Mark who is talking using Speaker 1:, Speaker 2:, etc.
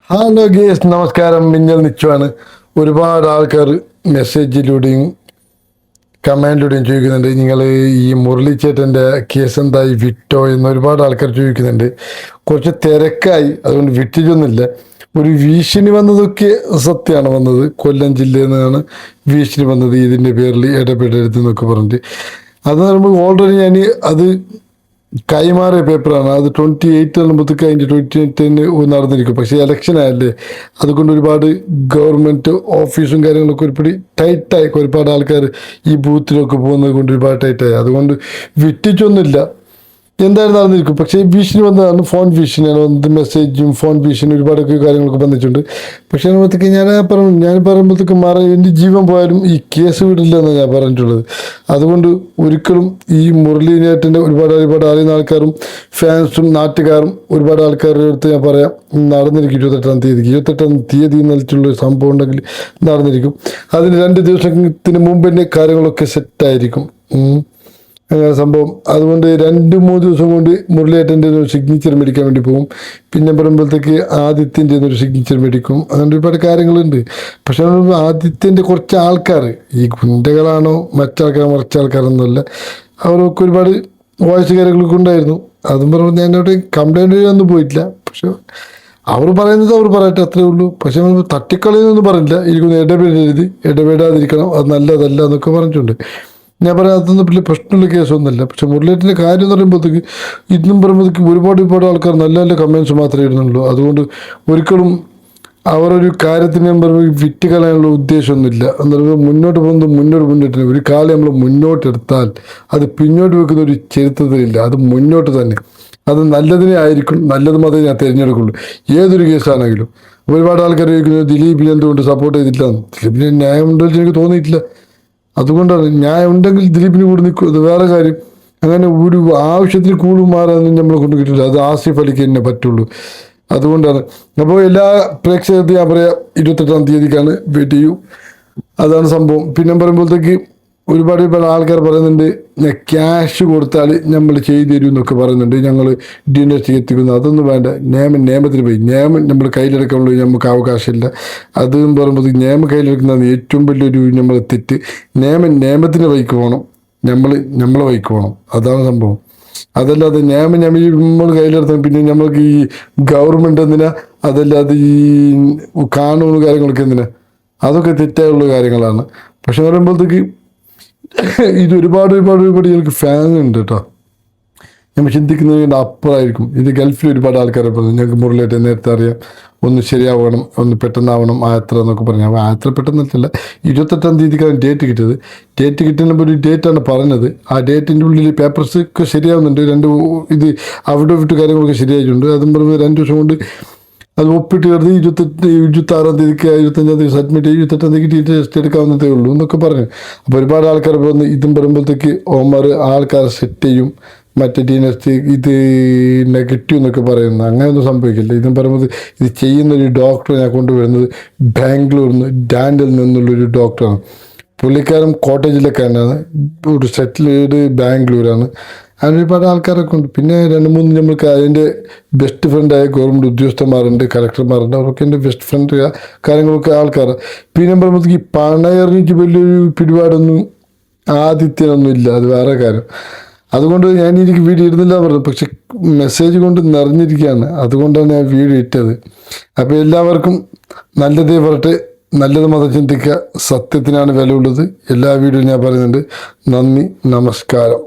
Speaker 1: Hello guys, നമസ്കാരം. മിന്നൽ നിച്ചുവാണ്. ഒരുപാട് ആൾക്കാർ മെസ്സേജിലൂടെയും കമൻറ്റിലൂടെയും ചോദിക്കുന്നുണ്ട്, നിങ്ങൾ ഈ മുരളിച്ചേട്ടൻ്റെ കേസ് എന്തായി, വിട്ടോ എന്ന് ഒരുപാട് ആൾക്കാർ ചോദിക്കുന്നുണ്ട്. കുറച്ച് തിരക്കായി, അതുകൊണ്ട് വിട്ടിട്ടൊന്നുമില്ല. ഒരു ഭീഷണി വന്നതൊക്കെ സത്യമാണ് വന്നത്. കൊല്ലം ജില്ലയിൽ നിന്നാണ് ഭീഷണി വന്നത്, ഇതിൻ്റെ പേരിൽ ഇടപെടരുതെന്നൊക്കെ പറഞ്ഞിട്ട്. അത് പറയുമ്പോൾ ഓൾറെഡി ഞാൻ അത് കൈമാറിയ പേപ്പറാണ്. അത് 28 ആകുമ്പോഴത്തേക്ക് അതിൻ്റെ 28 നടന്നിരിക്കും. പക്ഷേ ഇലക്ഷൻ ആയല്ലേ, അതുകൊണ്ട് ഒരുപാട് ഗവൺമെൻറ് ഓഫീസും കാര്യങ്ങളൊക്കെ ഒരുപാട് ടൈറ്റായി. ഒരുപാട് ആൾക്കാർ ഈ ബൂത്തിലൊക്കെ പോകുന്നത് കൊണ്ട് ഒരുപാട് ടൈറ്റായി. അതുകൊണ്ട് വിട്ടിച്ചൊന്നുമില്ല, എന്തായാലും നടന്നിരിക്കും. പക്ഷേ ഭീഷണി വന്നതാണ്, ഫോൺ ഭീഷണിയാണ് വന്നത്. മെസ്സേജും ഫോൺ ഭീഷണി ഒരുപാടൊക്കെ കാര്യങ്ങളൊക്കെ വന്നിട്ടുണ്ട്. പക്ഷേ അതിനകത്തേക്ക് ഞാൻ പറയുമ്പോഴത്തേക്ക് എൻ്റെ ജീവൻ പോയാലും ഈ കേസ് വിടില്ല എന്നാണ് ഞാൻ പറഞ്ഞിട്ടുള്ളത്. അതുകൊണ്ട് ഒരിക്കലും ഈ മുരളീനേട്ടൻ്റെ ഒരുപാട് അറിയുന്ന ആൾക്കാരും ഫാൻസും നാട്ടുകാരും ഒരുപാട് ആൾക്കാരുടെ അടുത്ത് ഞാൻ പറയാം, നടന്നിരിക്കും 28-ാം തീയതി നൽകിയിട്ടുള്ള സംഭവം ഉണ്ടെങ്കിൽ നടന്നിരിക്കും. അതിന് 2 ദിവസത്തിന് മുമ്പ് തന്നെ കാര്യങ്ങളൊക്കെ സെറ്റായിരിക്കും സംഭവം. അതുകൊണ്ട് 2-3 ദിവസം കൊണ്ട് മുരളിയേട്ടൻ്റെ ഒരു സിഗ്നേച്ചർ മേടിക്കാൻ വേണ്ടി പോകും. പിന്നെ പറയുമ്പോഴത്തേക്ക് ആദിത്യൻ്റെ ഒരു സിഗ്നേച്ചർ മേടിക്കും. അങ്ങനെ ഒരുപാട് കാര്യങ്ങളുണ്ട്. പക്ഷെ ആദിത്യൻ്റെ കുറച്ച് ആൾക്കാർ, ഈ ഗുണ്ടകളാണോ മറ്റാൾക്കാരൊന്നുമല്ല, അവരൊക്കെ ഒരുപാട് വോയിസ് കാര്യങ്ങളൊക്കെ ഉണ്ടായിരുന്നു. അതും പറയുമ്പോൾ ഞാൻ അവിടെ കംപ്ലൈൻറ്റ് ചെയ്യാനൊന്നും പോയിട്ടില്ല. പക്ഷെ അവർ പറയുന്നത് അവർ പറയട്ടെ, അത്രേ ഉള്ളൂ. പക്ഷെ നമ്മൾ തട്ടിക്കളിയൊന്നും പറഞ്ഞില്ല. എനിക്കൊന്ന് ഇടപെടാതിരിക്കണം, അത് നല്ലതല്ല എന്നൊക്കെ പറഞ്ഞിട്ടുണ്ട്. ഞാൻ പറയാം, അതൊന്നും വലിയ പ്രശ്നമുള്ള കേസൊന്നുമല്ല. പക്ഷെ മുരളിയേട്ടൻ്റെ കാര്യം എന്ന് പറയുമ്പോഴത്തേക്ക് ഇന്നും പറയുമ്പോഴത്തേക്ക് ഒരുപാട് ആൾക്കാർ നല്ല നല്ല കമൻസ് മാത്രമേ ഇടുന്നുള്ളൂ. അതുകൊണ്ട് ഒരിക്കലും അവരൊരു കാര്യത്തിന് വിറ്റ് കളയാനുള്ള ഉദ്ദേശമൊന്നുമില്ല. എന്ന് മുന്നോട്ട് മുന്നോട്ട് ഒരു കാലം നമ്മൾ മുന്നോട്ടെടുത്താൽ അത് പിന്നോട്ട് വെക്കുന്ന ഒരു ചരിത്രത്തിലില്ല. അത് മുന്നോട്ട് തന്നെ, അത് നല്ലതിനെ ആയിരിക്കും, നല്ലത് മാത്രമേ ഞാൻ തിരഞ്ഞെടുക്കുള്ളൂ. ഏതൊരു കേസാണെങ്കിലും ഒരുപാട് ആൾക്കാർ ചോദിക്കുന്നത് ദിലീപിനെ എന്തുകൊണ്ട് സപ്പോർട്ട് ചെയ്തിട്ടില്ല. ദിലീപിന് ന്യായം ഉണ്ടോ എനിക്ക് തോന്നിയിട്ടില്ല. അതുകൊണ്ടാണ് ന്യായം ഉണ്ടെങ്കിൽ ദിലീപിന് കൂടി നിൽക്കും, അത് വേറെ കാര്യം. അങ്ങനെ ഒരു ആവശ്യത്തിന് കൂടുതൽ മാറാനൊന്നും നമ്മളെ കൊണ്ട് കിട്ടില്ല. അത് ആസിഫ് അലിക്ക് തന്നെ പറ്റുള്ളൂ. അതുകൊണ്ടാണ്. അപ്പോൾ എല്ലാ പ്രേക്ഷകർക്കും ഞാൻ പറയാം, 28-ാം തീയതിക്കാണ് വെയിറ്റ് ചെയ്യൂ. അതാണ് സംഭവം. പിന്നെ പറയുമ്പോഴത്തേക്ക് ഒരുപാട് ആൾക്കാർ പറയുന്നുണ്ട്, ക്യാഷ് കൊടുത്താൽ നമ്മൾ ചെയ്തു തരും എന്നൊക്കെ പറയുന്നുണ്ട്. ഞങ്ങൾ ഡിന്നേഴ്സിൽ എത്തിക്കുന്നു. അതൊന്നും വേണ്ട. നിയമത്തിന് പോയി നിയമം നമ്മൾ കയ്യിലെടുക്കാനുള്ള നമുക്ക് അവകാശമില്ല. അതും പറയുമ്പോൾ നിയമം കയ്യിലെടുക്കുന്നതാണ് ഏറ്റവും വലിയൊരു നമ്മൾ തെറ്റ്. നിയമത്തിൻ്റെ വഴിക്ക് പോകണം, നമ്മളെ വഴിക്ക് പോകണം. അതാണ് സംഭവം. അതല്ലാതെ നമ്മൾ കയ്യിലെടുത്താൽ പിന്നെ നമ്മൾക്ക് ഈ ഗവൺമെൻറ് എന്തിനാ, അതല്ലാതെ ഈ കാനൂൺ കാര്യങ്ങളൊക്കെ എന്തിനാ, അതൊക്കെ തെറ്റായുള്ള കാര്യങ്ങളാണ്. പക്ഷെ പറയുമ്പോഴത്തേക്ക് ഇത് ഒരുപാട് ഞങ്ങൾക്ക് ഫാൻ ഉണ്ട് കേട്ടോ. നമ്മൾ ചിന്തിക്കുന്നതിൻ്റെ അപ്പുറമായിരിക്കും ഇത്. ഗൾഫിൽ ഒരുപാട് ആൾക്കാരെ പറഞ്ഞു ഞങ്ങൾക്ക് മുരളിയേട്ടൻ നേരത്തെ അറിയാം, ഒന്ന് ശരിയാവണം, ഒന്ന് പെട്ടെന്നാവണം ആയത്ര എന്നൊക്കെ പറഞ്ഞു. അപ്പോൾ ആയത്ര പെട്ടെന്നില്ല, 28-ാം തീയതിക്കാണ് ഡേറ്റ് കിട്ടിയത്. ഡേറ്റ് കിട്ടുമ്പോൾ ഒരു ഡേറ്റാണ് പറഞ്ഞത്. ആ ഡേറ്റിൻ്റെ ഉള്ളിൽ പേപ്പേഴ്സ് ഒക്കെ ശരിയാവുന്നുണ്ട്. ഇത് അവിടെ വിട്ട് കാര്യങ്ങളൊക്കെ ശരിയായിട്ടുണ്ട്. അതും പറയുമ്പോൾ 2 ദിവസം കൊണ്ട് അത് ഒപ്പിട്ട് കരുതി 26-ാം തീയതിക്ക് 25-ാം തീയതി സബ്മിറ്റ് ചെയ്യും. 28-ാം തീയതി ടെസ്റ്റ് എടുക്കാവുന്നതേ ഉള്ളൂ എന്നൊക്കെ പറഞ്ഞു. അപ്പോൾ ഒരുപാട് ആൾക്കാർ വന്ന് ഇതും പറയുമ്പോഴത്തേക്ക് ഓമാർ ആൾക്കാരെ സെറ്റ് ചെയ്യും, മറ്റേ നെക്സ്റ്റ് ഇത് നെഗറ്റീവ് എന്നൊക്കെ പറയുന്നത്. അങ്ങനെയൊന്നും സംഭവിക്കില്ല. ഇതും പറയുമ്പോൾ ഇത് ചെയ്യുന്നൊരു ഡോക്ടറെ ഞാൻ കൊണ്ടുവരുന്നത് ബാംഗ്ലൂരിൽ നിന്ന്, ഡാൻഡിൽ നിന്നുള്ളൊരു ഡോക്ടറാണ്. പുള്ളിക്കാരൻ കോട്ടയം ജില്ലക്കാരനാണ്, ഒരു സെറ്റിൽഡ് ബാംഗ്ലൂരാണ്. അങ്ങനെ ഒരുപാട് ആൾക്കാരൊക്കെ ഉണ്ട്. പിന്നെ 2-3 നമ്മൾക്ക് അതിൻ്റെ ബെസ്റ്റ് ഫ്രണ്ടായ ഗവൺമെൻറ് ഉദ്യോഗസ്ഥന്മാരുണ്ട്, കളക്ടർമാരുണ്ട്. അവരൊക്കെ എൻ്റെ ബെസ്റ്റ് ഫ്രണ്ട് കാര്യങ്ങളൊക്കെ ആൾക്കാർ. പിന്നെ പറയുമ്പോഴത്തേക്ക് ഈ പണയറിഞ്ഞിട്ട് വലിയൊരു പിടിപാടൊന്നും ആദിത്യനൊന്നും ഇല്ല, അത് വേറെ കാര്യം. അതുകൊണ്ട് ഞാൻ എനിക്ക് വീഡിയോ ഇടുന്നില്ല പറഞ്ഞു. പക്ഷെ മെസ്സേജ് കൊണ്ട് നിറഞ്ഞിരിക്കുകയാണ്, അതുകൊണ്ടാണ് ഞാൻ വീഡിയോ ഇട്ടത്. അപ്പോൾ എല്ലാവർക്കും നല്ലതേ പറട്ടെ, നല്ലത് മതം ചിന്തിക്കുക. സത്യത്തിനാണ് വില ഉള്ളത്. എല്ലാ വീഡിയോയും ഞാൻ പറയുന്നുണ്ട്. നന്ദി, നമസ്കാരം.